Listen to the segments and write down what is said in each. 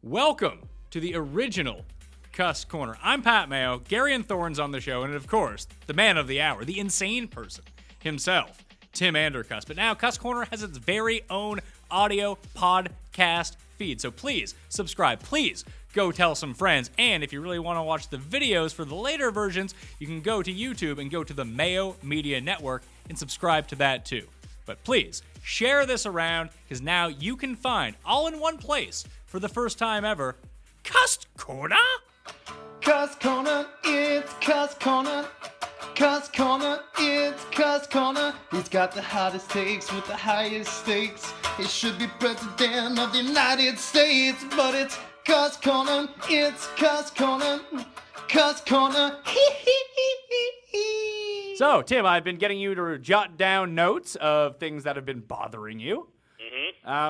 Welcome to the original Cust Corner. I'm Pat Mayo, Garion Thorne's on the show, and of course, the man of the hour, the insane person himself, Tim Andercuss. But now Cust Corner has its very own audio podcast feed, so please subscribe. Please go tell some friends, and if you really want to watch the videos for the later versions, you can go to YouTube and go to the Mayo Media Network and subscribe to that too. But please, share this around, because now you can find, all in one place, for the first time ever, Cust Corner? Cust Corner, it's Cust Corner. Cust Corner, it's Cust Corner. He's got the hottest takes with the highest stakes. He should be president of the United States, but it's Cust Corner, it's Cust Corner. Cust Corner, So, Tim, I've been getting you to jot down notes of things that have been bothering you.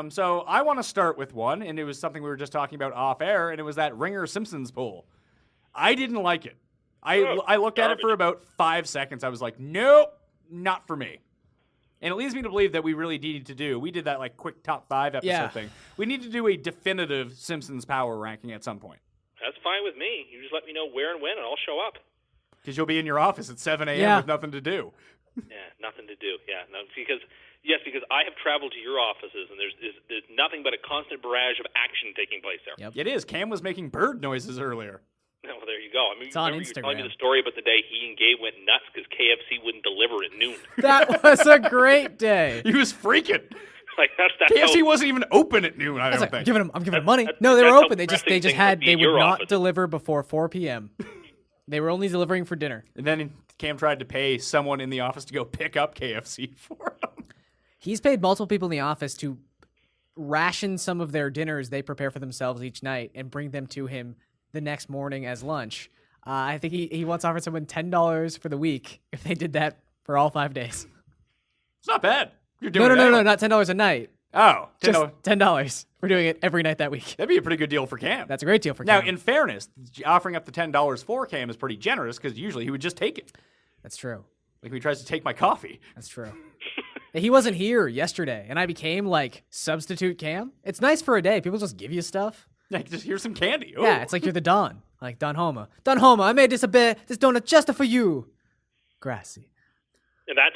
So I want to start with one, and it was something we were just talking about off air, and it was that Ringer Simpsons poll. I didn't like it. I looked at it for about 5 seconds. I was like, nope, not for me. And it leads me to believe that we really need to do. We did that like quick top 5 episode thing. We need to do a definitive Simpsons power ranking at some point. That's fine with me. You just let me know where and when, and I'll show up. Because you'll be in your office at 7 a.m. with nothing to do. Yeah, nothing to do. Yeah, no, because I have traveled to your offices, and there's nothing but a constant barrage of action taking place there. Yep. It is. Cam was making bird noises earlier. Well, there you go. I mean, It's on remember you were Instagram. telling me the story about the day he and Gabe went nuts because KFC wouldn't deliver at noon. That was a great day. He was freaking. Like that's KFC how, wasn't even open at noon, I don't think. I'm giving them money. That's- No, they were that's how open. They just pressing things had would be they in would your not office. deliver before 4 p.m. They were only delivering for dinner. And then Cam tried to pay someone in the office to go pick up KFC for him. He's paid multiple people in the office to ration some of their dinners they prepare for themselves each night and bring them to him the next morning as lunch. I think he once offered someone $10 for the week if they did that for all 5 days. It's not bad. You're doing No, it anyway. not $10 a night. Oh, Just $10. $10 for doing it every night that week. That'd be a pretty good deal for Cam. That's a great deal for Now, Cam. in fairness, offering up the $10 for Cam is pretty generous because usually he would just take it. That's true. Like when he tries to take my coffee. That's true. He wasn't here yesterday, and I became like substitute Cam. It's nice for a day. People just give you stuff. Like, just here's some candy. Ooh. Yeah, it's like you're the Don. Like Don Homa. Don Homa, I made this donut just for you. Grassy. and that's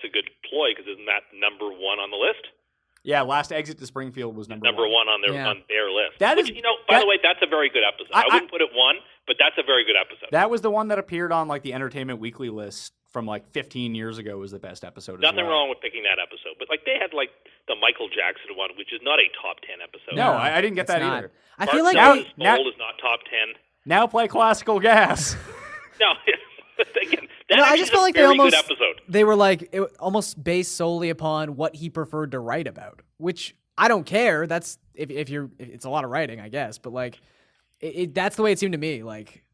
a good ploy because isn't that number one on the list? Yeah, Last Exit to Springfield was number One on their Yeah. on their list. That Which, is- by that- the way, that's a very good episode. I wouldn't put it one, but that's a very good episode. That was the one that appeared on like the Entertainment Weekly list from like 15 years ago was the best episode. Nothing as well. wrong with picking that episode, but like they had like the Michael Jackson one, which is not a top 10 episode. No, I didn't get It's that not. either. I feel like Bart they, Simpson's now- Soul is not top 10. Now play Classical Gas. No, again, that No, I actually just is felt a like they very almost good episode. they were like it almost based solely upon what he preferred to write about, which I don't care. That's if it's a lot of writing, I guess, but like that's the way it seemed to me. Like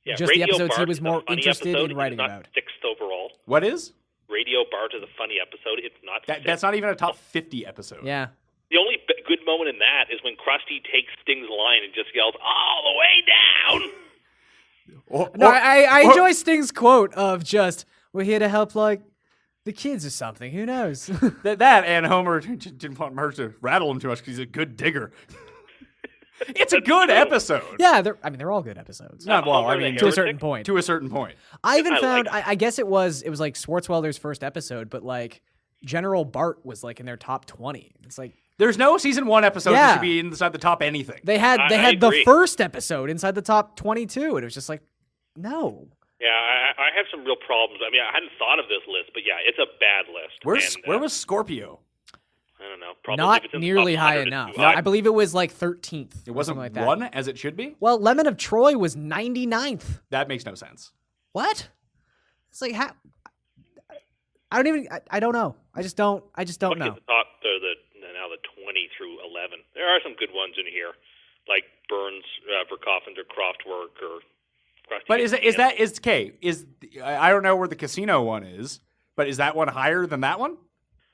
Yeah, just the Radio episodes he Bart was is a more funny interested episode. in writing It's not about. sixth overall. What is? Radio Bart is a funny episode. It's not sixth. That's not even a top 50 episode. Yeah. The only good moment in that is when Krusty takes Sting's line and just yells, "All the way down!" No, I enjoy Sting's quote of just we're here to help like the kids or something. Who knows? that and Homer didn't want Marge to rattle him too much because he's a good digger. It's a good episode. Yeah, they're all good episodes. Not well, I Homer the mean, To a Heretic? certain point. to a certain point. I even I found like I guess it was like Swartzwelder's first episode, but like General Bart was like in their top 20. It's like There's no season 1 episode that Yeah. should be inside the top anything. they had I the agree. first episode inside the top 22, and it was just like no. Yeah, I have some real problems. I mean, I hadn't thought of this list, but yeah, it's a bad list. Where was Scorpio? I don't know. Probably Not if it's in the nearly top high 100, it's enough. too high. I believe it was like 13th. It or wasn't something like that. 1 as it should be? Well, Lemon of Troy was 99th. That makes no sense. What? It's like how I don't even I don't know. I just don't Look know. at the top, now the 20 through 11. There are some good ones in here, like Burns, Verkoffens, or Kraftwerk, or. Krusty But McCann. I don't know where the casino one is, but is that one higher than that one?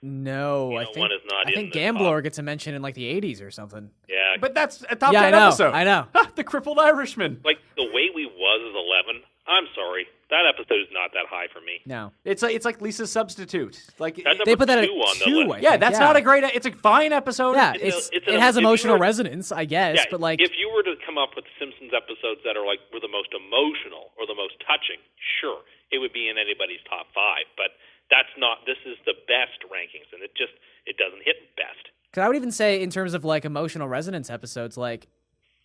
No, I know, think one is not I in think the Gambler top. gets a mention in like the 80s or something. Yeah, But that's a top Yeah, 10 I know, episode. I know. The Crippled Irishman. like The Way We Was is 11. I'm sorry, that episode episode is not that high for me. No. It's like Lisa's Substitute. Like That's They number put that at 2 on the 2, list. I yeah, think, that's not a great. It's a fine episode. Yeah, It's it an- has if you emotional were- resonance, I guess, Yeah, but like, if you were to come up with Simpsons episodes that were the most emotional or the most touching, sure, it would be in anybody's top 5. But that's not. This is the best rankings, and it doesn't hit best. because I would even say in terms of like emotional resonance episodes, like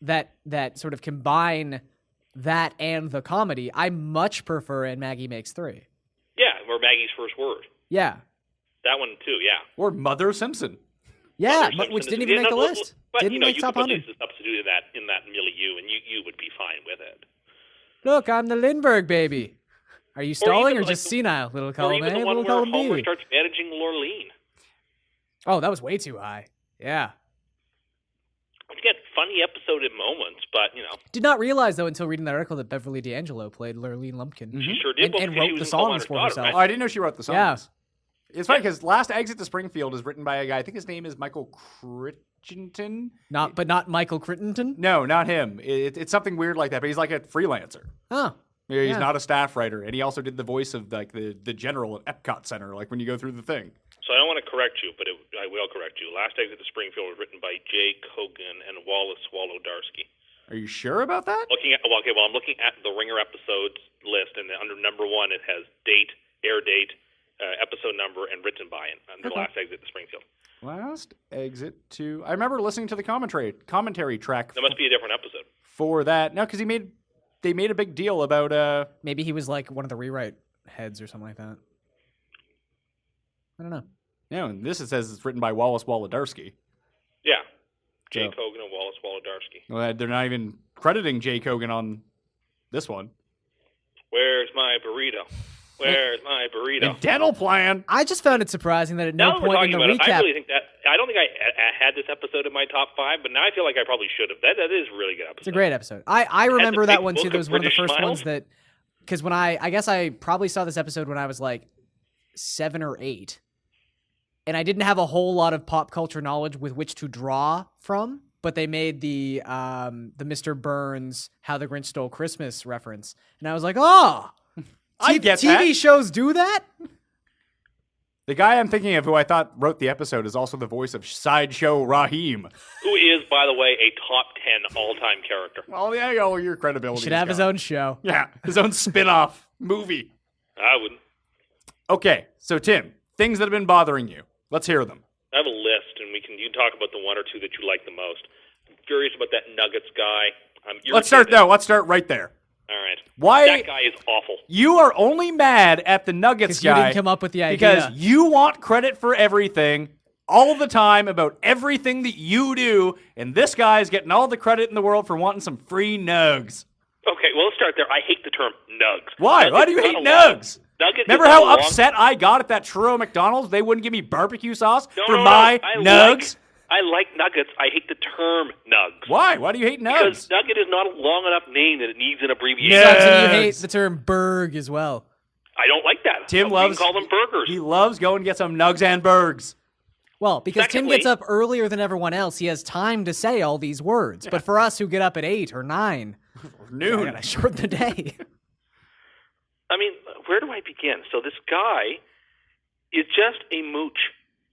that sort of combine that and the comedy, I much prefer in Maggie Makes 3. Yeah, or Maggie's First Word. Yeah. That one too. Yeah. Or Mother Simpson. Yeah, Simpson which is- didn't even make the list. But Didn't make you top could put 100. Lisa Substitute in that milieu, and you would be fine with it. Look, I'm the Lindbergh baby. Are you stalling or even, just like, senile? Little Or column even A, the one little where column Homer B. starts managing Lorleen. Oh, that was way too high. Yeah. Again, funny episode at moments, but Did not realize, though, until reading that article that Beverly D'Angelo played Lurleen Lumpkin. she sure did. And because she wrote was the in Coal songs Miner's for Daughter, herself. Oh, right? I didn't know she wrote the songs. Yeah. It's funny because Last Exit to Springfield is written by a guy. I think his name is Michael Crichton. But not Michael Crittenton? No, not him. It's something weird like that. But he's like a freelancer. Oh. He's Yeah. not a staff writer, and he also did the voice of like the general at Epcot Center, like when you go through the thing. So I don't want to correct you, but I will correct you. Last Exit to Springfield was written by Jay Kogan and Wallace Wolodarski. Are you sure about that? I'm looking at the Ringer episodes list, and under number 1 it has date, air date, episode number, and written by it under Last Exit to Springfield. Last Exit to. I remember listening to the commentary track That must be a different episode. for that. No, because they made a big deal about Maybe he was like one of the rewrite heads or something like that. I don't know. and this it says it's written by Wallace Wolodarski. Yeah. Jay So- Kogan and Wallace Wolodarski. Well, they're not even crediting Jay Kogan on this one. Where's my burrito? Where's my burrito? And Dental Plan. I just found it surprising that at Now no that we're point in talking the about it, I recap... really think that I don't think I had this episode in my top 5, but now I feel like I probably should have. That is a really good episode. It's a great episode. I remember the that big one too. book That of was one of the British first Smiles. ones that... Because when I guess I probably saw this episode when I was like 7 or 8. And I didn't have a whole lot of pop culture knowledge with which to draw from. But they made the Mr. Burns How the Grinch Stole Christmas reference. And I was like, oh! I get TV that. shows do that? The guy I'm thinking of who I thought wrote the episode is also the voice of Sideshow Raheem. Who is, by the way, a top 10 all-time character. Well, yeah, your credibility. Should have his own show. Yeah, his own spin-off movie. I wouldn't. Okay, so Tim, things that have been bothering you. Let's hear them. I have a list, and you can talk about the 1 or 2 that you like the most. I'm curious about that Nuggets guy. Let's start right there. All right. Why- That guy is awful. You are only mad at the Nuggets Because you guy didn't come up with the idea. because you want credit for everything all the time about everything that you do, and this guy's getting all the credit in the world for wanting some free nugs. Okay, well, let's start there. I hate the term nugs. Why? Nuggets Why do you is hate not a lot- nugs? Nuggets is Remember not how a long- upset I got at that churro McDonald's? They wouldn't give me barbecue sauce No, for no, no. my I nugs? I like nuggets. I hate the term nugs. Why? Why do you hate Because nugs? nugget is not a long enough name that it needs an abbreviation. No. Sucks that you Nugs. hate the term Berg as well. I don't like that. Tim You loves- can call them burgers. He loves going to get some nugs and bergs. Well, because Tim Secondly- gets up earlier than everyone else, he has time to say all these words. But for us who get up at 8 or 9, I Noon. gotta shorten the day. I mean, where do I begin? So this guy is just a mooch.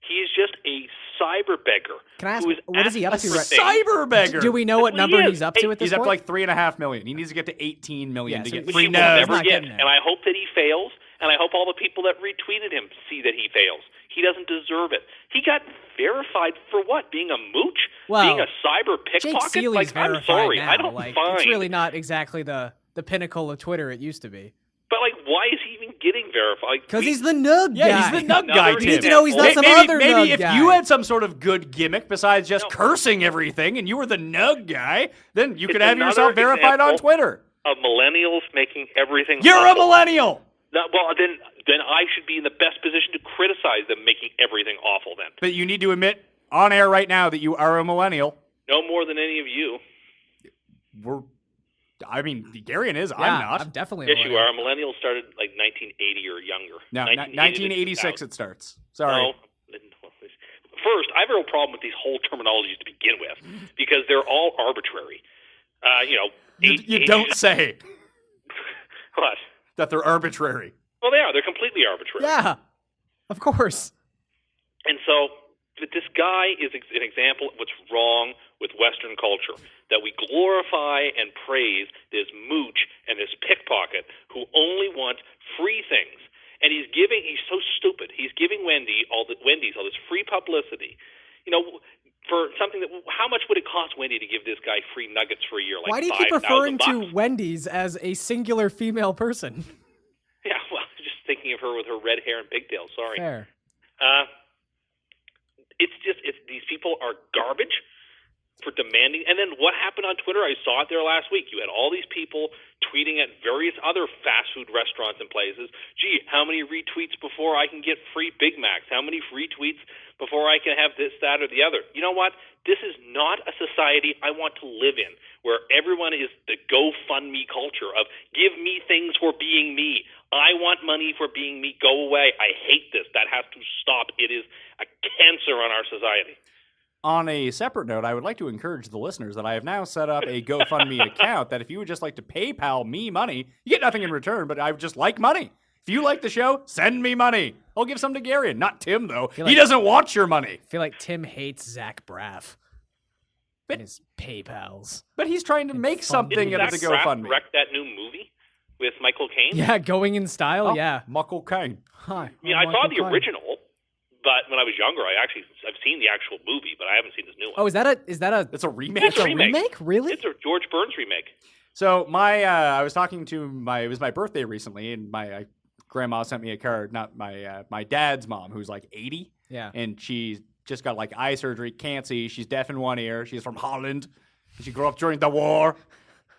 He is just a cyber beggar. Can I ask, who is what is he up to right asking- Cyber beggar. Do we know what That's what number he is. he's up to Hey, at this He's up point? to like 3.5 million. He needs to get to 18 million Yeah, to so get Which free he will nugs. never Not get. getting there. And I hope that he fails, and I hope all the people that retweeted him see that he fails. He doesn't deserve it. He got verified for what? Being a mooch? Well, being a cyber Jake pickpocket? Seeley's Like, I'm verified sorry. now. I don't like, find. It's really not exactly the pinnacle of Twitter it used to be. But, like, why is he even getting verified? Because he's the nug Yeah, guy. he's the nug Another guy, You Tim. need to know he's not some other maybe nug if guy. you had some sort of good gimmick besides just No. cursing everything and you were the nug guy, then you could It's have yourself another verified on example Twitter. of millennials making everything You're a awful. millennial. No, well, then I should be in the best position to criticize them making everything awful then. But you need to admit on air right now that you are a millennial. No more than any of you. Garion is. Yeah, I'm not. I'm definitely Yes, a you are. A millennial started like 1980 or younger. No, 1980 1986 it starts. Sorry. No. First, I have a real problem with these whole terminologies to begin with because they're all arbitrary. You don't say. What? that they're arbitrary. Well, they are. They're completely arbitrary. Yeah, of course. And so this guy is an example of what's wrong with Western culture, that we glorify and praise this mooch and this pickpocket who only want free things. And he's so stupid. He's giving Wendy's all this free publicity. For something how much would it cost Wendy to give this guy free nuggets for a year? Like Why do you keep referring $5,000? to Wendy's as a singular female person? Yeah, well, just thinking of her with her red hair and pigtails. Sorry. Fair. It's these people are garbage for demanding. And then what happened on Twitter? I saw it there last week. You had all these people tweeting at various other fast food restaurants and places. Gee, how many retweets before I can get free Big Macs? How many retweets before I can have this, that, or the other? You know what? This is not a society I want to live in, where everyone is the GoFundMe culture of give me things for being me. I want money for being me. Go away. I hate this. That has to stop. It is a cancer on our society. On a separate note, I would like to encourage the listeners that I have now set up a GoFundMe account that if you would just like to PayPal me money, you get nothing in return, but I would just like money. If you like the show, send me money. I'll give some to Garion. Not Tim, though. He doesn't want your money. I feel like Tim hates Zach Braff and his PayPals. But he's trying to make something out of the GoFundMe. Direct that new movie with Michael Caine? Yeah, Going in Style, yeah. Michael Caine. Hi. I saw the original, but when I was younger, I've seen the actual movie, but I haven't seen this new one. Oh, is that a? It's a remake. It's a remake. Really? It's a George Burns remake. So I was talking to it was my birthday recently, and my grandma sent me a card. Not my dad's mom, who's like 80. Yeah. And she just got like eye surgery, can't see. She's deaf in one ear. She's from Holland. She grew up during the war.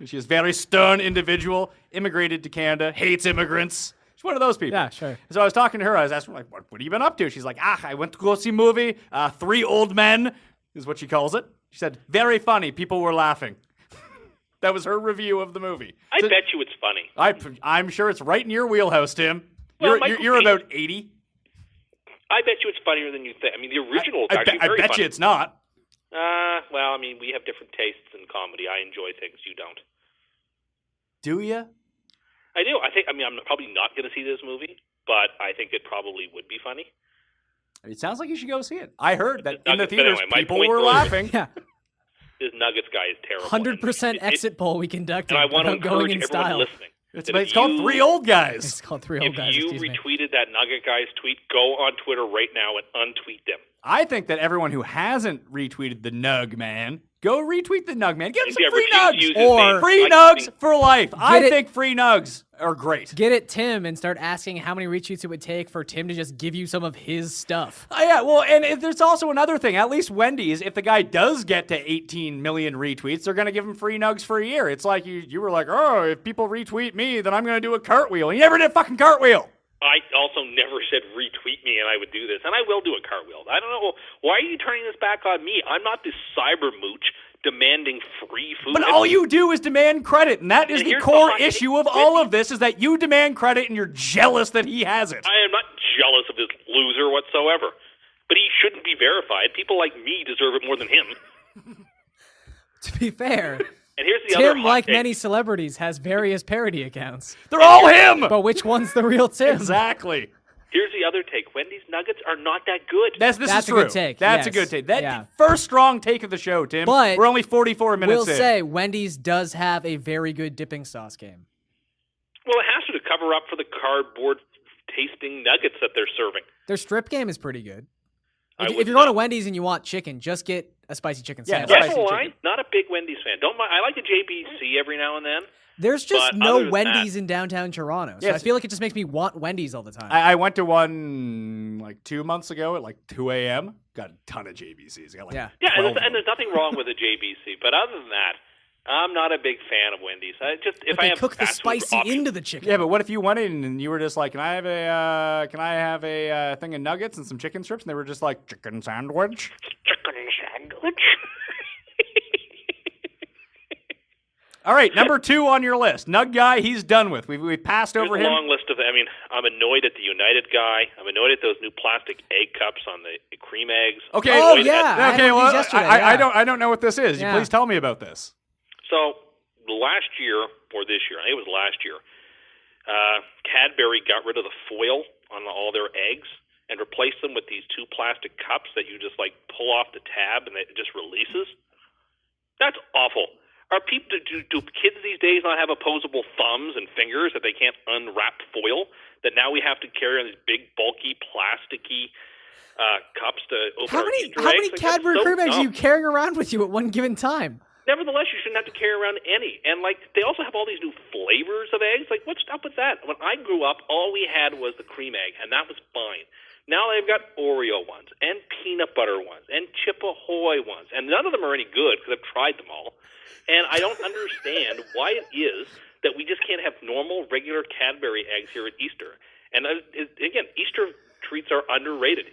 She's a very stern individual. Immigrated to Canada. Hates immigrants. She's one of those people. Yeah, sure. So I was talking to her. I was asking her, like, what have you been up to? She's like, I went to go see a movie. 3 Old Men is what she calls it. She said, very funny. People were laughing. That was her review of the movie. I bet you it's funny. I'm sure it's right in your wheelhouse, Tim. Well, You're about 80. I bet you it's funnier than you think. I mean, the original is actually I very bet funny. you it's not. Well, I mean, we have different tastes in comedy. I enjoy things you don't. Do you? I do. I'm probably not going to see this movie, but I think it probably would be funny. It sounds like you should go see it. I heard that in the Nuggets, but theaters, anyway, my people point were was- laughing. Yeah. This Nuggets guy is terrible. 100% exit poll we conducted And I want to about Going encourage in everyone Style. listening. It's called 3 Old Guys. It's called 3 Old If Guys. you excuse me. retweeted that Nugget guy's tweet, go on Twitter right now and untweet them. I think that everyone who hasn't retweeted the Nug Man, go retweet the Nug Man. Get him some Yeah, free refuse to nugs. use his Or- name. Free Like, nugs for life. I it- think free nugs are great. Get it, Tim, and start asking how many retweets it would take for Tim to just give you some of his stuff. Yeah, well, and there's also another thing. At least Wendy's, if the guy does get to 18 million retweets, they're going to give him free nugs for a year. It's like you were like, oh, if people retweet me, then I'm going to do a cartwheel. You never did a fucking cartwheel. I also never said retweet me and I would do this, and I will do a cartwheel. I don't know. Why are you turning this back on me? I'm not this cyber mooch demanding free food. But all you do is demand credit, and that is And the here's core the hot issue take. of all of this, is that you demand credit and you're jealous that he has it. I am not jealous of this loser whatsoever. But he shouldn't be verified. People like me deserve it more than him. To be fair, And here's the other Tim, hot like take. many celebrities, has various parody accounts. They're all him! But which one's the real Tim? Exactly. Here's the other take. Wendy's Nuggets are not that good. This That's is a true. good take, That's a yes. good take. That Yeah. first strong take of the show, Tim. But we're only 44 minutes We'll in. say Wendy's does have a very good dipping sauce game. Well, it has to cover up for the cardboard tasting nuggets that they're serving. Their strip game is pretty good. I If would you're going to not. Wendy's and you want chicken, just get a spicy chicken Yeah, sandwich. spicy Rest of the chicken. line, not a big Wendy's fan. Don't mind. I like the JBC every now and then. There's just But no other than Wendy's in downtown Toronto. So I Yes. feel like it just makes me want Wendy's all the time. I went to one like 2 months ago at like 2 a.m. Got a ton of JBCs. I got like Yeah. Yeah, 12 and of them. there's nothing wrong with a JBC, but other than that, I'm not a big fan of Wendy's. If but I they have cook the fast food spicy options- into the chicken. Yeah, but what if you went in and you were just like, can I have a thing of nuggets and some chicken strips? And they were just like, chicken sandwich. chicken sandwich. All right, number 2 on your list. Nug guy, he's done with. We've passed There's over a him. long list of. I'm annoyed at the United guy. I'm annoyed at those new plastic egg cups on the cream eggs. Okay. I'm Oh, annoyed yeah. at- I had Okay, one of well, these yesterday, I yeah. don't know what this is. Yeah. Please tell me about this. So last year or this year, I think it was last year, Cadbury got rid of the foil on all their eggs and replaced them with these 2 plastic cups that you just like pull off the tab and it just releases. That's awful. Are people do kids these days not have opposable thumbs and fingers that they can't unwrap foil? That now we have to carry on these big, bulky, plasticky cups to open How our many Easter how eggs? many Like, Cadbury that's so cream eggs are dumb. you carrying around with you at one given time? Nevertheless, you shouldn't have to carry around any. And, like, they also have all these new flavors of eggs. Like, what's up with that? When I grew up, all we had was the cream egg, and that was fine. Now they've got Oreo ones, and peanut butter ones, and Chip Ahoy ones. And none of them are any good, because I've tried them all. And I don't understand why it is that we just can't have normal, regular Cadbury eggs here at Easter. And, again, Easter treats are underrated.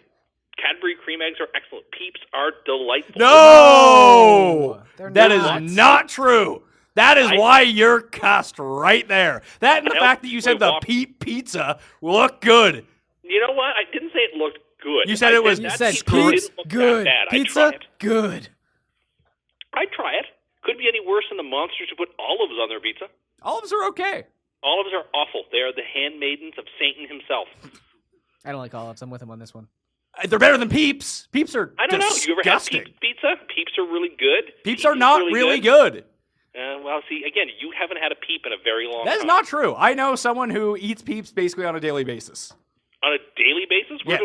Cadbury cream eggs are excellent. Peeps are delightful. No! They're That not. is not true. That is why you're cussed right there. That and the fact that you said the Peep pizza looked good. You know what? I didn't say it looked good. You said it was You that said pizza screwed. didn't look good. that bad. Pizza, I'd try it. good. I'd try it. Couldn't be any worse than the monsters who put olives on their pizza. Olives are okay. Olives are awful. They are the handmaidens of Satan himself. I don't like olives. I'm with him on this one. They're better than Peeps. Peeps are I don't know. You ever have disgusting. Peeps pizza? Peeps are really good. Peeps are is not really good. Well, see, again, you haven't had a Peep in a very long That is time. not true. I know someone who eats Peeps basically on a daily basis. On a daily basis? Yeah.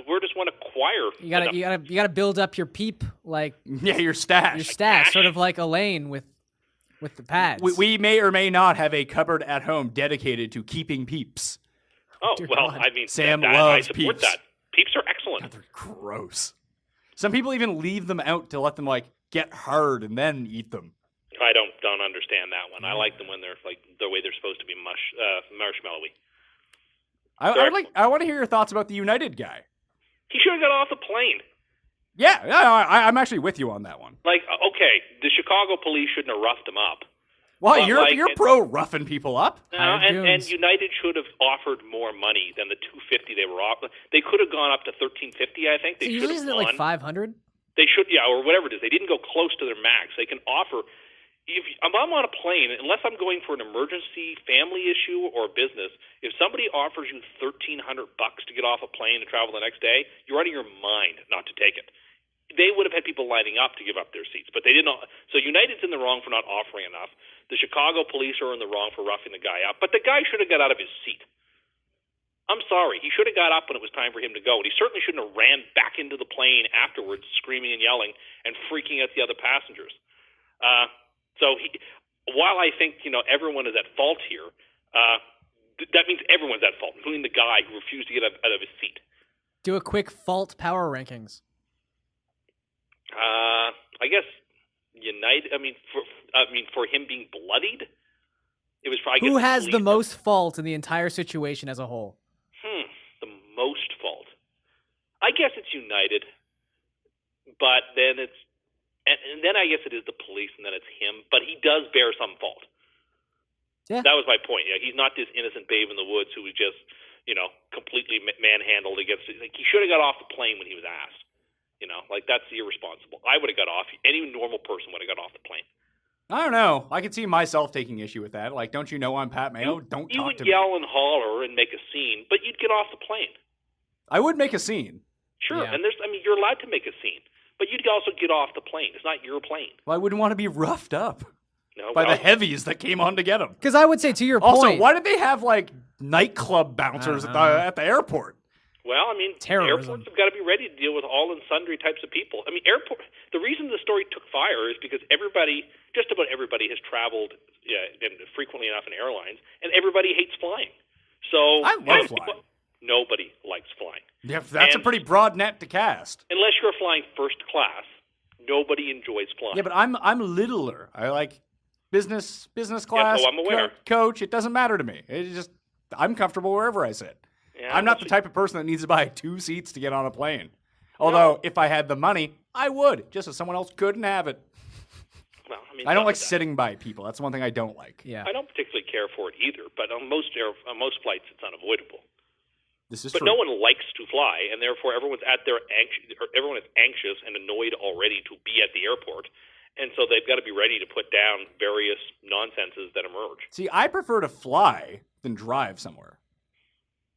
We're just one acquire. You gotta build up your peep like Yeah, your stash. your stash, sort of like Elaine with the pads. We may or may not have a cupboard at home dedicated to keeping Peeps. Oh, Dear well, God. I mean, Sam I loves support Peeps. that. Peeps are excellent. They're gross. Some people even leave them out to let them like get hard and then eat them. I don't understand that one. I like them when they're like the way they're supposed to be marshmallowy. I want to hear your thoughts about the United guy. He should have got off the plane. Yeah, I'm actually with you on that one. Like, okay, the Chicago police shouldn't have roughed him up. Well, But, you're pro roughing people up. Hired And goons. United should have offered more money than the $250 they were offering. They could have gone up to $13.50. I think they should Usually have isn't it like gone. 500? They should, yeah, or whatever it is. They didn't go close to their max. They can offer. If I'm on a plane, unless I'm going for an emergency, family issue, or business, if somebody offers you $1,300 to get off a plane and travel the next day, you're out of your mind not to take it. They would have had people lining up to give up their seats, but they didn't. So United's in the wrong for not offering enough. The Chicago police are in the wrong for roughing the guy up, but the guy should have got out of his seat. I'm sorry. He should have got up when it was time for him to go, and he certainly shouldn't have ran back into the plane afterwards, screaming and yelling and freaking out the other passengers. While I think everyone is at fault here, that means everyone's at fault, including the guy who refused to get out of his seat. Do a quick fault power rankings. I guess United. For him being bloodied, it was probably Who has the most fault in the entire situation as a whole? The most fault. I guess it's United, but then it's. And then I guess it is the police, and then it's him. But he does bear some fault. Yeah. That was my point. Yeah, he's not this innocent babe in the woods who was just, completely manhandled against. Like, he should have got off the plane when he was asked. That's irresponsible. I would have got off. Any normal person would have got off the plane. I don't know. I could see myself taking issue with that. Like, don't you know I'm Pat Mayo? Don't You talk would to me. yell and holler and make a scene, but you'd get off the plane. I would make a scene. Sure, Yeah. and you're allowed to make a scene, but you'd also get off the plane. It's not your plane. Well, I wouldn't want to be roughed up No, by the heavies that came on to get him. Because I would say, to your Also, point, why did they have like nightclub bouncers at the airport? Well, Terrorism. airports have got to be ready to deal with all and sundry types of people. The reason the story took fire is because just about everybody has traveled and frequently enough in airlines, and everybody hates flying. So I love flying. Nobody likes flying. Yeah, that's a pretty broad net to cast. Unless you're flying first class, nobody enjoys flying. Yeah, but I'm littler. I like business class. I'm aware. Coach, it doesn't matter to me. I'm comfortable wherever I sit. Yeah, I'm not the type of person that needs to buy 2 seats to get on a plane. Although, if I had the money, I would, just so someone else couldn't have it. Well, I don't like sitting by people. That's one thing I don't like. yeah. I don't particularly care for it either, but on most flights, it's unavoidable. This is But true. no one likes to fly, and therefore everyone is anxious and annoyed already to be at the airport, and so they've got to be ready to put down various nonsenses that emerge. See, I prefer to fly than drive somewhere.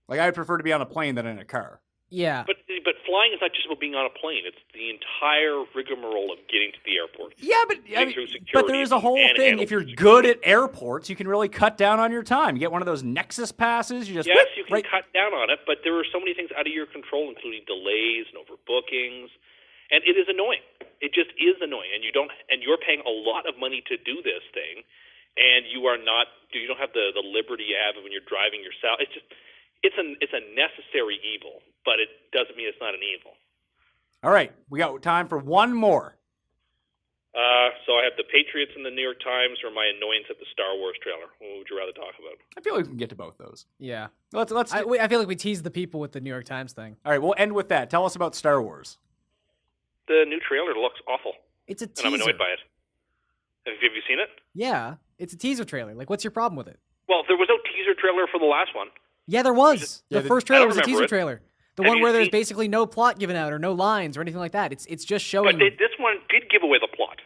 Like, I would prefer to be on a plane than in a car. Yeah. But flying is not just about being on a plane. It's the entire rigmarole of getting to the airport. Yeah, but through security but there is a whole and thing. If you're good at airports, you can really cut down on your time. You get one of those Nexus passes. You just Yes, you can right. cut down on it, but there are so many things out of your control, including delays and overbookings, and it is annoying. It just is annoying, and you're paying a lot of money to do this thing, and you don't have the liberty you have when you're driving yourself. It's a necessary evil, but it doesn't mean it's not an evil. All right, we got time for one more. So I have the Patriots in the New York Times or my annoyance at the Star Wars trailer. What would you rather talk about? I feel like we can get to both those. Yeah. Let's. I feel like we teased the people with the New York Times thing. All right, we'll end with that. Tell us about Star Wars. The new trailer looks awful, It's a and teaser. I'm annoyed by it. Have you seen it? Yeah. It's a teaser trailer. Like, what's your problem with it? Well, there was no teaser trailer for the last one. Yeah, there was. Yeah, the first trailer I was a remember teaser it. trailer. The Have one you where there's seen- basically no plot given out or no lines or anything like that. It's just showing. But this one did give away the plot.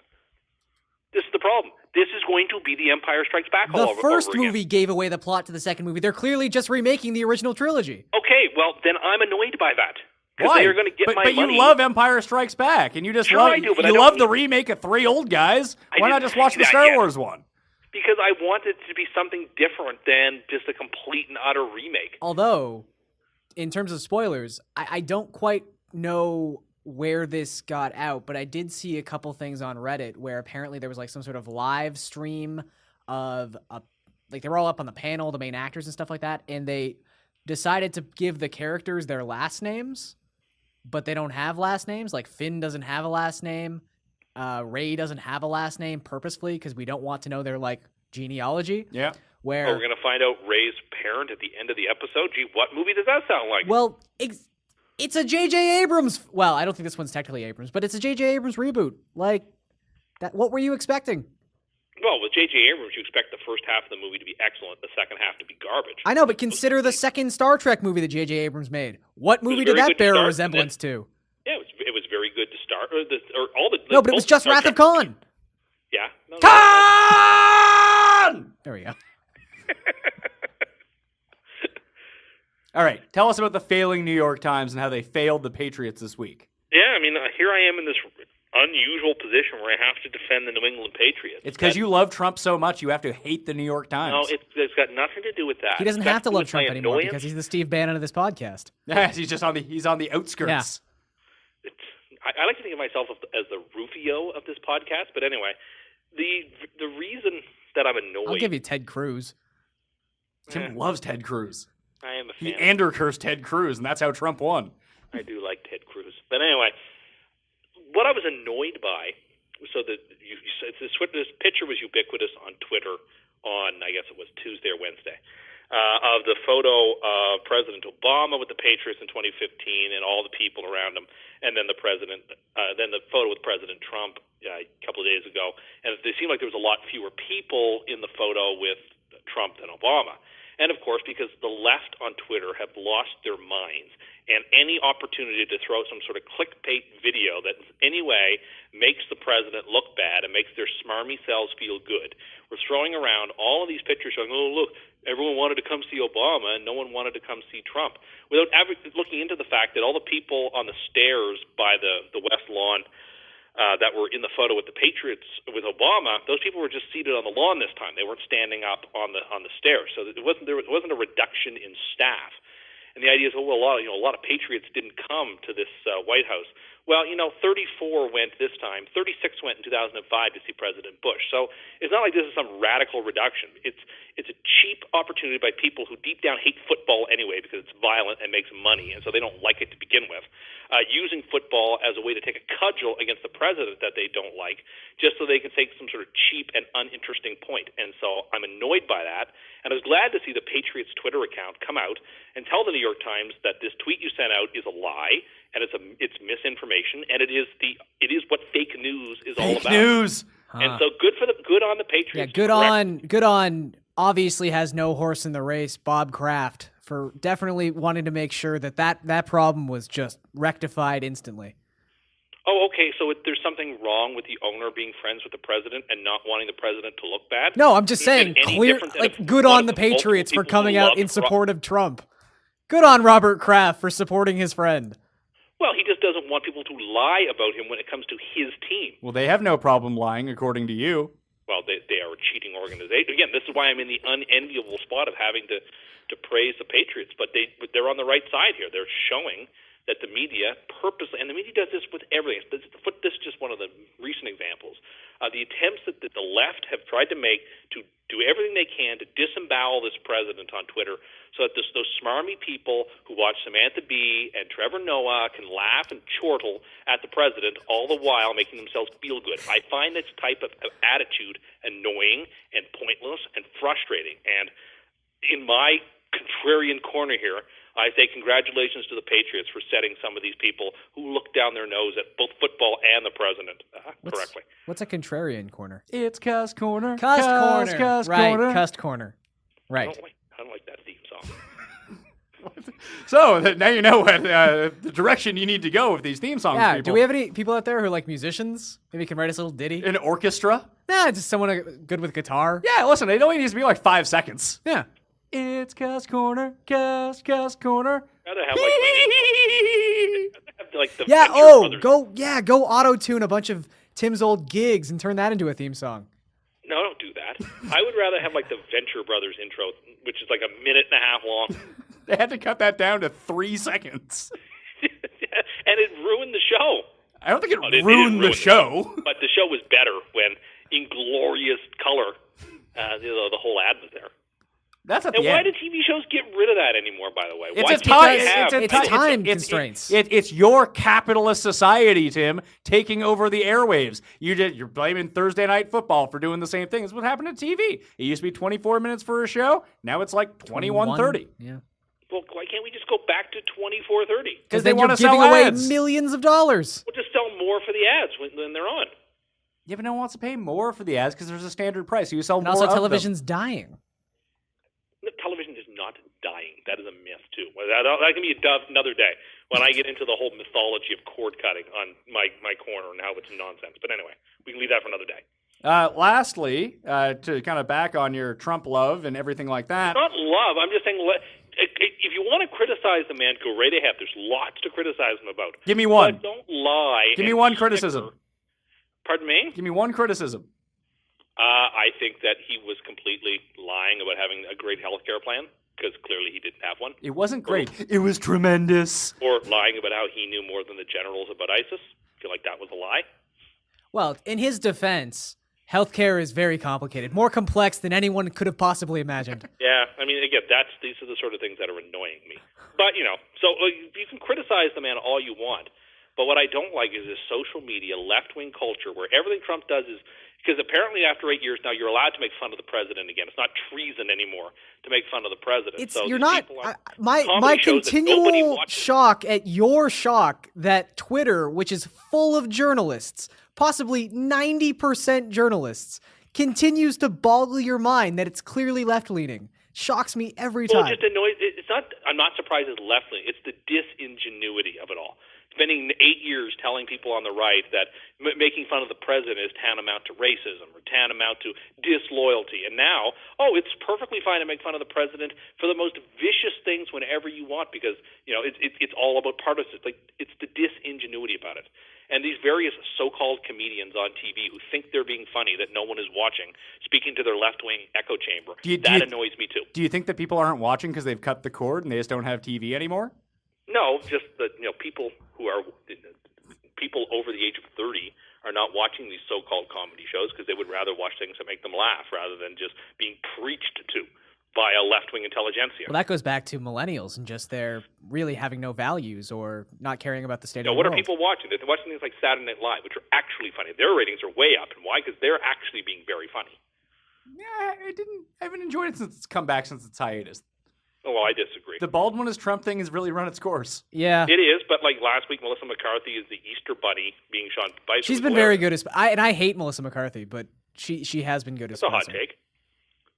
This is the problem. This is going to be the Empire Strikes Back all the over first again. movie gave away the plot to the second movie. They're clearly just remaking the original trilogy. Okay, well, then I'm annoyed by that. Because Why? they are going to get but my money. you love Empire Strikes Back, and you just Sure love I do, but I you don't love the need- remake of Three Old Guys. I Why not didn't just watch see the that Star yet. Wars one? Because I want it to be something different than just a complete and utter remake. Although, in terms of spoilers, I don't quite know where this got out, but I did see a couple things on Reddit where apparently there was like some sort of live stream of like they were all up on the panel, the main actors and stuff like that, and they decided to give the characters their last names, but they don't have last names. Like Finn doesn't have a last name. Rey doesn't have a last name purposefully because we don't want to know their like genealogy. Yeah. Where We're going to find out Rey's parent at the end of the episode. Gee, what movie does that sound like? well, it's a J.J. Abrams. Well, I don't think this one's technically Abrams, but it's a J.J. Abrams reboot. Like that. What were you expecting? Well, with J.J. Abrams, you expect the first half of the movie to be excellent, the second half to be garbage. I know, but consider the second Star Trek movie that J.J. Abrams made. What movie did very that good to bear a start, resemblance to? Yeah, it was very good to start. Or all the No, but it was both just Star Wrath of Trek Khan. movies. Yeah. No, Khan! There we go. All right, tell us about the failing New York Times and how they failed the Patriots this week. Yeah, I mean, here I am in this unusual position where I have to defend the New England Patriots. It's because you love Trump so much you have to hate the New York Times. No, it's got nothing to do with that. He doesn't It's got have to do love with my Trump anymore annoyance. because he's the Steve Bannon of this podcast. he's on the outskirts. Yeah. I like to think of myself as the Rufio of this podcast, but anyway, the reason that I'm annoyed. I'll give you Ted Cruz. Tim loves Ted Cruz. I am a He fan. cursed Ted Cruz, and that's how Trump won. I do like Ted Cruz, but anyway, what I was annoyed by, so that this picture was ubiquitous on Twitter on, I guess it was Tuesday or Wednesday, of the photo of President Obama with the Patriots in 2015 and all the people around him, and then then the photo with President Trump a couple of days ago, and it seemed like there was a lot fewer people in the photo with Trump than Obama. And, of course, because the left on Twitter have lost their minds, and any opportunity to throw some sort of clickbait video that in any way makes the president look bad and makes their smarmy selves feel good, we're throwing around all of these pictures showing, oh, look, everyone wanted to come see Obama and no one wanted to come see Trump, without ever looking into the fact that all the people on the stairs by the West Lawn that were in the photo with the Patriots with Obama, those people were just seated on the lawn this time. They weren't standing up on the stairs. So there wasn't a reduction in staff. And the idea is, well, a lot of Patriots didn't come to this White House. Well, 34 went this time. 36 went in 2005 to see President Bush. So it's not like this is some radical reduction. It's a cheap opportunity by people who deep down hate football anyway because it's violent and makes money, and so they don't like it to begin with, using football as a way to take a cudgel against the president that they don't like, just so they can take some sort of cheap and uninteresting point. And so I'm annoyed by that, and I was glad to see the Patriots Twitter account come out and tell the New York Times that this tweet you sent out is a lie, and it's misinformation, and it is what fake news is all about. Fake news. And so good on the Patriots. Yeah, good on. Obviously has no horse in the race, Bob Kraft, for definitely wanting to make sure that problem was just rectified instantly. Oh, okay, so there's something wrong with the owner being friends with the president and not wanting the president to look bad? No, I'm just Is it saying, any clear, different than like, if good one on of the multiple Patriots for people coming who out love in support of Trump. Good on Robert Kraft for supporting his friend. Well, he just doesn't want people to lie about him when it comes to his team. Well, they have no problem lying, according to you. Well, they are a cheating organization. Again, this is why I'm in the unenviable spot of having to praise the Patriots. But they're on the right side here. They're showing that the media purposely, and the media does this with everything. This is just one of the recent examples. The attempts that the left have tried to make to do everything they can to disembowel this president on Twitter so that those smarmy people who watch Samantha Bee and Trevor Noah can laugh and chortle at the president, all the while making themselves feel good. I find this type of attitude annoying and pointless and frustrating. And in my contrarian corner here, I say congratulations to the Patriots for setting some of these people who look down their nose at both football and the president correctly. What's a contrarian corner? It's Cust Corner. Cust Corner. Cust Right, Corner. Cust Corner. Right. I don't like that theme song. So now you know what the direction you need to go with these theme songs. Yeah, people. do we have any people out there who are like musicians? Maybe can write us a little ditty? An orchestra? Nah, just someone good with guitar. Yeah, listen, it only needs to be like 5 seconds. Yeah. It's Cust Corner, Cust Corner. Rather have like the Yeah, Venture Brothers. go auto-tune a bunch of Tim's old gigs and turn that into a theme song. No, don't do that. I would rather have like the Venture Brothers intro, which is like a minute and a half long. They had to cut that down to 3 seconds. And it ruined the show. I don't think it It ruined didn't the show. But the show was better when, in glorious color, the whole ad was there. That's at And the why end. do TV shows get rid of that anymore, by the way? It's Why a can't time. they have- it's time constraints. It's your capitalist society, Tim, taking over the airwaves. You're blaming Thursday Night Football for doing the same thing. It's what happened to TV. It used to be 24 minutes for a show. Now it's like 21:30. Yeah. Well, why can't we just go back to 24:30? Because Then they want you're to sell giving away ads. millions of dollars. We'll just sell more for the ads when they're on. Yeah, but no one wants to pay more for the ads because there's a standard price. So you sell And more also, of them. television's dying. The television is not dying. That is a myth, too. That can be another day when I get into the whole mythology of cord cutting on my corner and how it's nonsense. But anyway, we can leave that for another day. Lastly, to kind of back on your Trump love and everything like that. Not love. I'm just saying, if you want to criticize the man, go right ahead. There's lots to criticize him about. Give me one. But don't lie. Give me and one snicker. criticism. Pardon me? Give me one criticism. I think that he was completely lying about having a great health care plan, because clearly he didn't have one. It wasn't great. It was tremendous. Or lying about how he knew more than the generals about ISIS. I feel like that was a lie. Well, in his defense, healthcare is very complicated, more complex than anyone could have possibly imagined. Yeah, I mean, again, these are the sort of things that are annoying me. But, so you can criticize the man all you want. But what I don't like is this social media left-wing culture where everything Trump does is, because apparently after 8 years now you're allowed to make fun of the president again. It's not treason anymore to make fun of the president. So You're these not. people on My comedy shows that nobody continual watches. shock at your shock that Twitter, which is full of journalists, possibly 90% journalists, continues to boggle your mind that it's clearly left-leaning. Shocks me every Well, time. it just annoys. It's not. I'm not surprised it's left-leaning. It's the disingenuity of it all. Spending 8 years telling people on the right that making fun of the president is tantamount to racism or tantamount to disloyalty, and now, it's perfectly fine to make fun of the president for the most vicious things whenever you want because it's all about partisans. Like it's the disingenuity about it. And these various so-called comedians on TV who think they're being funny that no one is watching, speaking to their left-wing echo chamber, that annoys me too. Do you think that people aren't watching because they've cut the cord and they just don't have TV anymore? No, just that people over the age of 30 are not watching these so-called comedy shows because they would rather watch things that make them laugh rather than just being preached to by a left-wing intelligentsia. Well, that goes back to millennials and just their really having no values or not caring about the state of the What world. are people watching? They're watching things like Saturday Night Live, which are actually funny. Their ratings are way up, and why? Because they're actually being very funny. Yeah, I haven't enjoyed it since it's come back since its hiatus. Oh, well, I disagree. The Baldwin is Trump thing has really run its course. Yeah. It is, but like last week, Melissa McCarthy is the Easter Bunny being Sean Spicer. She's been very good as I hate Melissa McCarthy, but she has been good as That's a hot Spencer. take.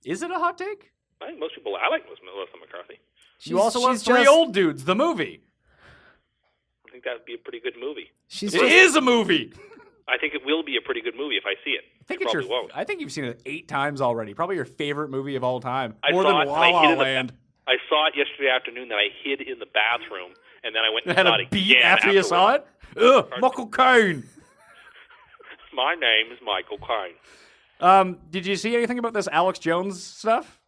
Is it a hot take? I think most people. I like Melissa McCarthy. You also love she's Three just- Old Dudes, the movie. I think that would be a pretty good movie. She's It just, is a movie. I think it will be a pretty good movie if I see it. I think you've seen it 8 times already. Probably your favorite movie of all time. I More saw than it, La and I La hid in the- Land. I saw it yesterday afternoon. Then I hid in the bathroom, and then I went and Had saw a it beat again after you saw it? afterwards. Ugh, Michael Caine. My name is Michael Caine. Did you see anything about this Alex Jones stuff?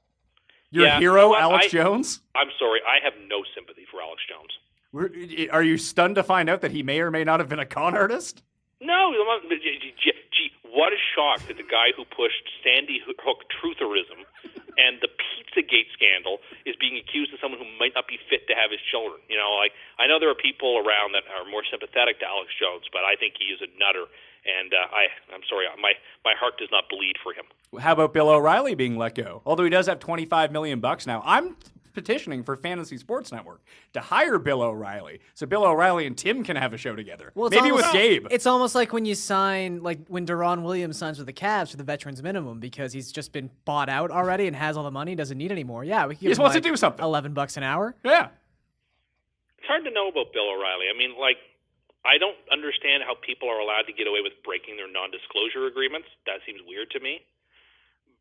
Your Yeah, hero, you know what? Alex Jones? I'm sorry, I have no sympathy for Alex Jones. Are you stunned to find out that he may or may not have been a con artist? No, gee, what a shock that the guy who pushed Sandy Hook trutherism and the Pizzagate scandal is being accused of someone who might not be fit to have his children. You know, like I know there are people around that are more sympathetic to Alex Jones, but I think he is a nutter, and I'm sorry, my heart does not bleed for him. How about Bill O'Reilly being let go? Although he does have $25 million now. I'm petitioning for Fantasy Sports Network to hire Bill O'Reilly so Bill O'Reilly and Tim can have a show together. well, it's Maybe almost, with Gabe. It's almost like when you sign, like when Deron Williams signs with the Cavs for the veterans minimum because he's just been bought out already and has all the money, doesn't need any more. Yeah, we can He just wants to do something. $11 an hour. Yeah. It's hard to know about Bill O'Reilly. I mean, like, I don't understand how people are allowed to get away with breaking their non-disclosure agreements. That seems weird to me.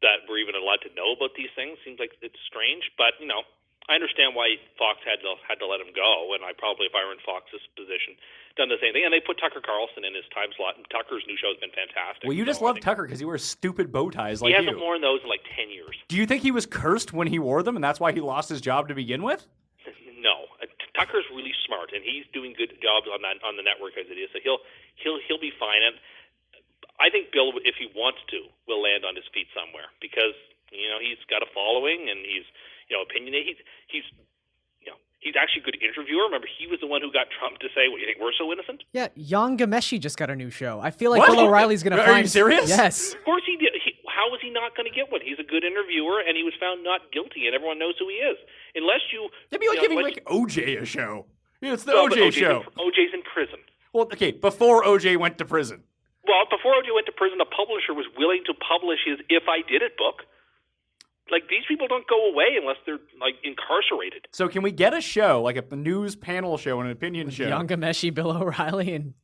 That we're even allowed to know about these things seems like it's strange. But you know, I understand why Fox had to let him go, and I probably, if I were in Fox's position, done the same thing. And they put Tucker Carlson in his time slot, and Tucker's new show has been fantastic. Well, you just So I love think Tucker because he wears stupid bow ties like he hasn't you. worn those in like 10 years. Do you think he was cursed when he wore them and that's why he lost his job to begin with? No, Tucker's really smart, and he's doing good jobs on the network as it is. So he'll be fine. And I think Bill, if he wants to, will land on his feet somewhere because you know he's got a following and he's opinionated. He's actually a good interviewer. Remember, he was the one who got Trump to say, "What, you think we're so innocent?" Yeah, Jan Gameshi just got a new show. I feel like What? Bill O'Reilly's going to find... Are you serious? Yes. Of course he did. How was he not going to get one? He's a good interviewer, and he was found not guilty, and everyone knows who he is. Unless you... That'd be like you know, giving unless like OJ a show. Yeah, it's the Well, but OJ show. OJ's in prison. Well, okay, before OJ went to prison. Well, before OJ went to prison, a publisher was willing to publish his If I Did It book. Like, these people don't go away unless they're, like, incarcerated. So can we get a show, like a news panel show, an opinion show? Jan Gameshi, Bill O'Reilly, and...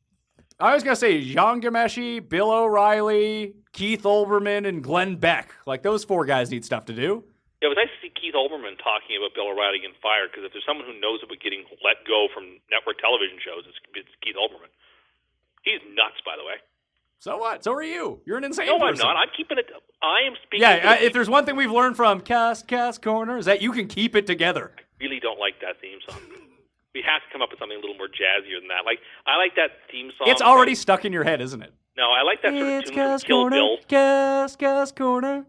I was going to say Jean Gameshi, Bill O'Reilly, Keith Olbermann, and Glenn Beck. Like, those 4 guys need stuff to do. Yeah, it was nice to see Keith Olbermann talking about Bill O'Reilly getting fired, because if there's someone who knows about getting let go from network television shows, it's Keith Olbermann. He's nuts, by the way. So what? So are you. You're an insane No, person. I'm not. I'm keeping it... I am speaking... Yeah, if there's one thing we've learned from Cust Corner is that you can keep it together. I really don't like that theme song. We have to come up with something a little more jazzier than that. Like, I like that theme song. It's already stuck in your head, isn't it? No, I like that sort of It's tune from Cust Kill Corner, Bill. Cust Corner.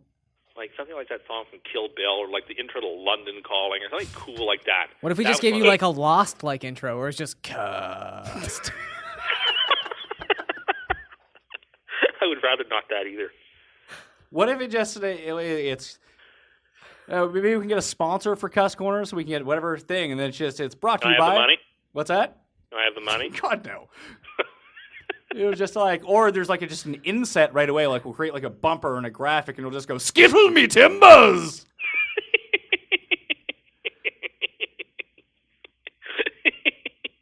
Like something like that song from Kill Bill, or like the intro to London Calling, or something cool like that. What if we That just was gave you one. like a Lost-like intro where it's just Cust? I would rather not that either. What if it just it's maybe we can get a sponsor for Cust Corner so we can get whatever thing, and then it's brought to Can I you have by the money? What's that? Do I have the money? God no. It was just like, or there's like just an inset right away, like we'll create like a bumper and a graphic, and it'll just go skittle me timbers.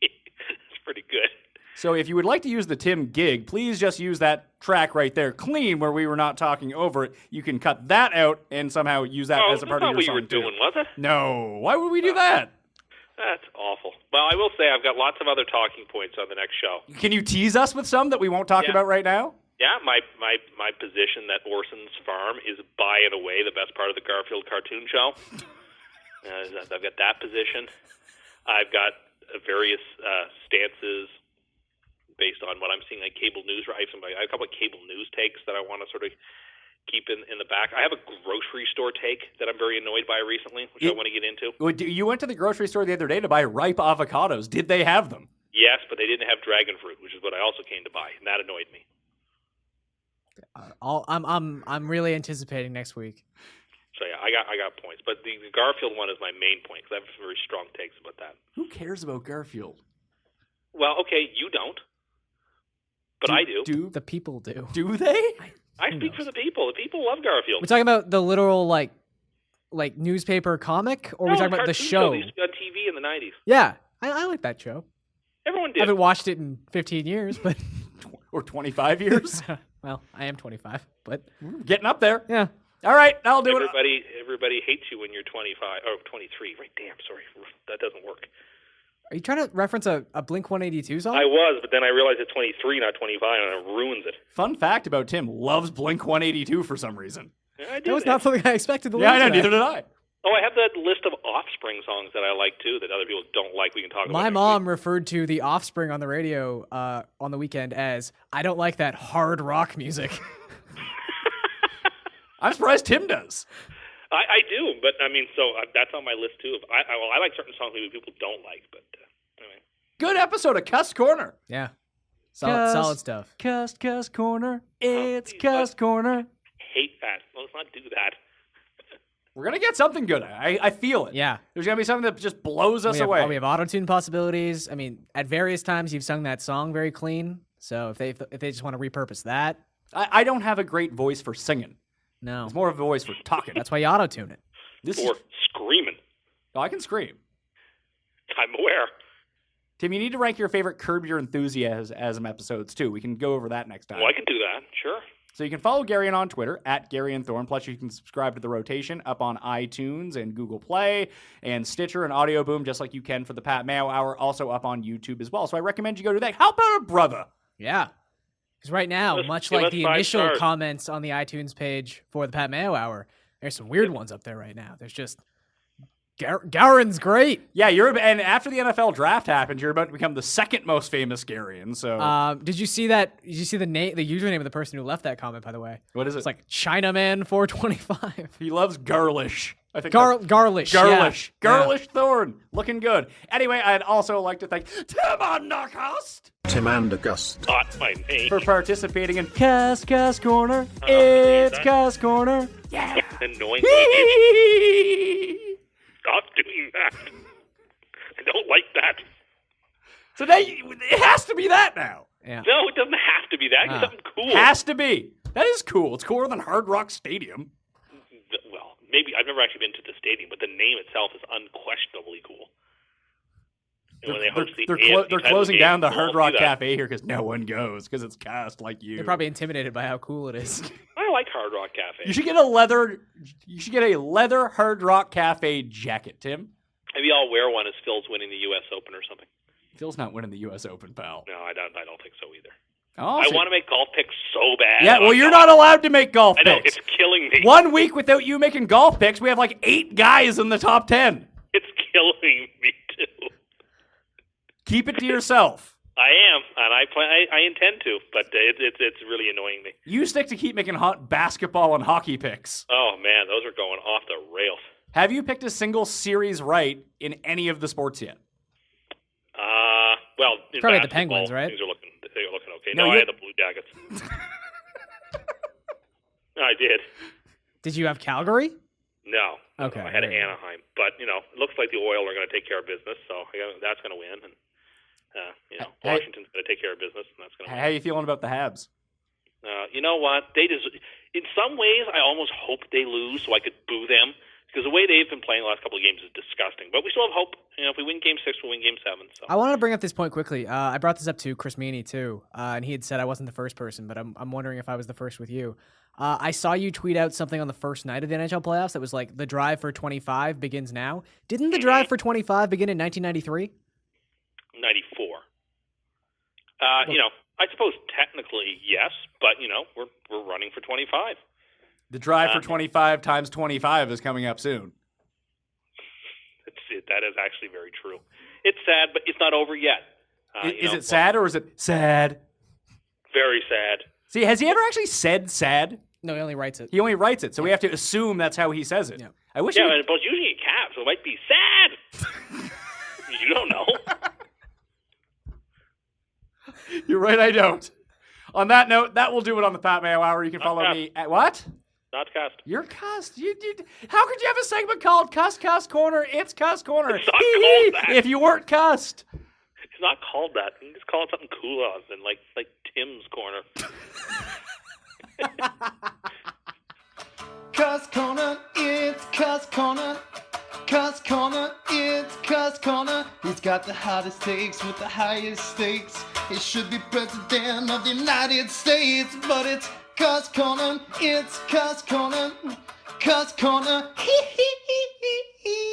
It's pretty good. So if you would like to use the Tim gig, please just use that track right there, clean, where we were not talking over it. You can cut that out and somehow use that as a part of your that's not what you song were too. doing, was it? No, why would we do that? That's awful. Well, I will say I've got lots of other talking points on the next show. Can you tease us with some that we won't talk Yeah. about right now? Yeah, my position that Orson's Farm is by and away the best part of the Garfield cartoon show. I've got that position. I've got various stances based on what I'm seeing on cable news. I have a couple of cable news takes that I want to sort of keep in the back. I have a grocery store take that I'm very annoyed by recently, which I want to get into. You went to the grocery store the other day to buy ripe avocados. Did they have them? Yes, but they didn't have dragon fruit, which is what I also came to buy, and that annoyed me. I'm really anticipating next week. So yeah, I got points, but the Garfield one is my main point because I have some very strong takes about that. Who cares about Garfield? Well, okay, you don't, but I do. Do The people do. they? I speak for the people. The people love Garfield. We're talking about the literal like newspaper comic, or we're talking about the show? They used to be on TV in the 90s. Yeah, I like that show. Everyone I did. haven't watched it in 15 years, but Or 25 years. well, I am 25, but Getting up there. yeah. All right, I'll do it. Everybody hates you when you're 25 or 23. Right? Damn, sorry, that doesn't work. Are you trying to reference a Blink 182 song? I was, but then I realized it's 23, not 25, and it ruins it. Fun fact about Tim, loves Blink 182 for some reason. Yeah, I do. That was not something I expected to Yeah, I listen know, to. neither did I. Oh, I have that list of Offspring songs that I like too that other people don't like. We can talk about. My next mom week. referred to the Offspring on the radio on the weekend as, I don't like that hard rock music. I'm surprised Tim does. I do, but I mean, so that's on my list too. I like certain songs maybe people don't like, but anyway. Good episode of Cust Corner. Yeah. Solid stuff. Cust Corner. It's please, Cust Corner. Hate that. Let's not do that. We're going to get something good. I feel it. Yeah. There's going to be something that just blows us We have, away. we have auto-tune possibilities. I mean, at various times you've sung that song very clean. So if they just want to repurpose that, I don't have a great voice for singing. no. It's more of a voice for talking. That's why you auto-tune it. This Or is, screaming. oh, I can scream. I'm aware. Tim, you need to rank your favorite Curb Your Enthusiasm episodes, too. We can go over that next time. Well, I can do that. Sure. So you can follow Garion on Twitter, at Garion Thorne. Plus, you can subscribe to The Rotation up on iTunes and Google Play and Stitcher and Audio Boom, just like you can for the Pat Mayo Hour, also up on YouTube as well. So I recommend you go do that. How about a brother? Yeah. Because right now, Give much us like the 5 initial stars. comments on the iTunes page for the Pat Mayo Hour, there's some weird ones up there right now. There's just, Garen's great. Yeah, and after the NFL draft happened, you're about to become the second most famous Garion. So Did you see that? Did you see the username of the person who left that comment, by the way? what is it? It's like Chinaman425. He loves Garlish. I think Garlish. Garlish. Yeah. Garlish Thorne. Looking good. Anyway, I'd also like to thank Tim Undercust Tim Andergust. Not my name. for participating in Cust Corner. Oh, It's that- Cust Corner. Yeah. Annoying. Stop doing that. I don't like that. So now it has to be that now. Yeah. No, it doesn't have to be that. It's something cool. Has to be. That is cool. It's cooler than Hard Rock Stadium. Well, maybe I've never actually been to the stadium, but the name itself is unquestionably cool. And when they host the They're AFC they're title closing game, down the we'll Hard see Rock that. Cafe here because no one goes because it's cast like you. They're probably intimidated by how cool it is. I like Hard Rock Cafe. You should get a leather Hard Rock Cafe jacket, Tim. Maybe I'll wear one as Phil's winning the U.S. Open or something. Phil's not winning the U.S. Open, pal. No, I don't think so either. Oh, I so- want to make golf picks so bad. Yeah, well, you're not allowed to make golf I know, picks. it's killing me. 1 week without you making golf picks, we have like 8 guys in the top 10. It's killing me too. Keep it to yourself. I am, and I intend to, but it's really annoying me. You stick to keep making hot basketball and hockey picks. Oh man, those are going off the rails. Have you picked a single series right in any of the sports yet? Well, in Probably the basketball, Penguins, right? Things are looking okay. No, No, I you- had the Blue Jackets. No, I did. Did you have Calgary? No. Okay, I had there you go. Anaheim, but it looks like the Oil are going to take care of business, so that's going to win, and Hey. Washington's going to take care of business, and that's going to win. How you feeling about the Habs? You know what? In some ways, I almost hope they lose so I could boo them, because the way they've been playing the last couple of games is disgusting. But we still have hope. If we win Game 6, we'll win Game 7. So. I wanted to bring up this point quickly. I brought this up to Chris Meany too, and he had said I wasn't the first person, but I'm wondering if I was the first with you. I saw you tweet out something on the first night of the NHL playoffs that was like, the drive for 25 begins now. Didn't the drive for 25 begin in 1993? 94. I suppose technically yes, but we're running for 25. The drive for 25 times 25 is coming up soon. That is actually very true. It's sad, but it's not over yet. Is it sad or is it sad? Very sad. See, has he ever actually said sad? No, he only writes it. He only writes it, so we have to assume that's how he says it. Yeah. I wish Yeah, he but it's usually in caps, so it might be sad. You don't know. You're right, I don't. On that note, that will do it on the Pat Mayo Hour. You can follow me at what? Not Cust. You're Cust. How could you have a segment called Cust Corner? It's Cust Corner. It's not called that. If you weren't Cust. It's not called that. You can just call it something cooler than like Tim's Corner. Cust Corner, it's Cust Corner. Cust Corner, it's Cust Corner. He's got the hottest takes with the highest stakes. He should be president of the United States, but it's Cust Corner. It's Cust Corner. Cust Corner. Hee hee hee hee hee.